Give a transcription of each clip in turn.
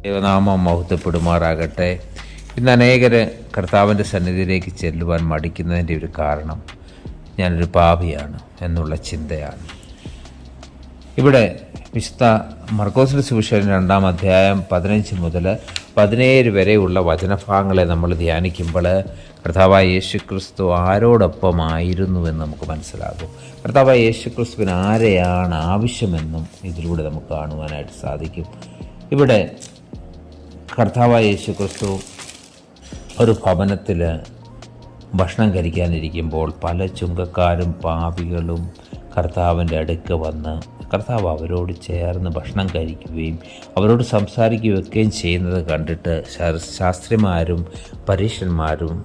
ദൈവനാമം മഹത്വപ്പെടുമാറാകട്ടെ. ഇന്ന് അനേകർ കർത്താവിൻ്റെ സന്നിധിയിലേക്ക് ചെല്ലുവാൻ മടിക്കുന്നതിൻ്റെ ഒരു കാരണം ഞാനൊരു പാപിയാണ് എന്നുള്ള ചിന്തയാണ്. ഇവിടെ വിശുദ്ധ മർക്കോസിന്റെ സുവിശേഷം 2-ാം അധ്യായം 15 മുതൽ 17 വരെയുള്ള വചനഭാഗങ്ങളെ നമ്മൾ ധ്യാനിക്കുമ്പോൾ കർത്താവായ യേശുക്രിസ്തു ആരോടൊപ്പമായിരുന്നുവെന്ന് നമുക്ക് മനസ്സിലാകും. കർത്താവായ യേശുക്രിസ്തുവിന് ആരെയാണ് ആവശ്യമെന്നും ഇതിലൂടെ നമുക്ക് കാണുവാനായിട്ട് സാധിക്കും. ഇവിടെ കർത്താവായ യേശുക്രിസ്തു ഒരു ഭവനത്തിൽ ഭക്ഷണം കഴിക്കാനിരിക്കുമ്പോൾ പല ചുങ്കക്കാരും പാപികളും കർത്താവിൻ്റെ അടുക്ക് വന്ന് കർത്താവ് അവരോട് ചേർന്ന് ഭക്ഷണം കഴിക്കുകയും അവരോട് സംസാരിക്കുകയൊക്കെയും ചെയ്യുന്നത് കണ്ടിട്ട് ശാസ്ത്രിമാരും പരീക്ഷന്മാരും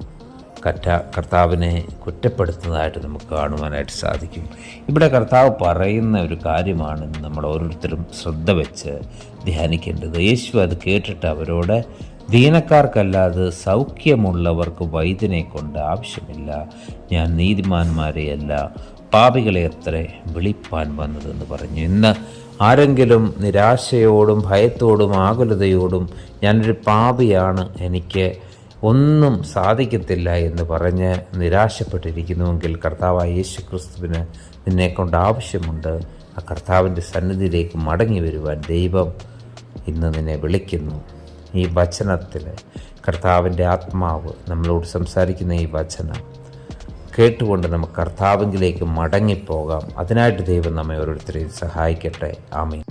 കർത്താവിനെ കുറ്റപ്പെടുത്തുന്നതായിട്ട് നമുക്ക് കാണുവാനായിട്ട് സാധിക്കും. ഇവിടെ കർത്താവ് പറയുന്ന ഒരു കാര്യമാണ് നമ്മൾ ഓരോരുത്തരും ശ്രദ്ധ വെച്ച് ധ്യാനിക്കേണ്ടത്. യേശു അത് കേട്ടിട്ട് അവരോട്, ദീനക്കാർക്കല്ലാതെ സൗഖ്യമുള്ളവർക്ക് വൈദ്യനെ കൊണ്ട് ആവശ്യമില്ല, ഞാൻ നീതിമാന്മാരെയല്ല പാപികളെ അത്രേ വിളിപ്പാൻ വന്നതെന്ന് പറഞ്ഞു. ഇന്ന് ആരെങ്കിലും നിരാശയോടും ഭയത്തോടും ആകുലതയോടും ഞാനൊരു പാപിയാണ്, എനിക്ക് ഒന്നും സാധിക്കത്തില്ല എന്ന് പറഞ്ഞ് നിരാശപ്പെട്ടിരിക്കുന്നുവെങ്കിൽ കർത്താവായ യേശുക്രിസ്തുവിന് നിന്നെക്കൊണ്ട് ആവശ്യമുണ്ട്. ആ കർത്താവിൻ്റെ സന്നിധിയിലേക്ക് മടങ്ങി വരുവാൻ ദൈവം ഇന്ന് നിന്നെ വിളിക്കുന്നു. ഈ വചനത്തിൽ കർത്താവിൻ്റെ ആത്മാവ് നമ്മളോട് സംസാരിക്കുന്ന ഈ വചനം കേട്ടുകൊണ്ട് നമുക്ക് കർത്താവിലേക്ക് മടങ്ങിപ്പോകാം. അതിനായിട്ട് ദൈവം നമ്മെ ഓരോരുത്തരെയും സഹായിക്കട്ടെ. ആമേൻ.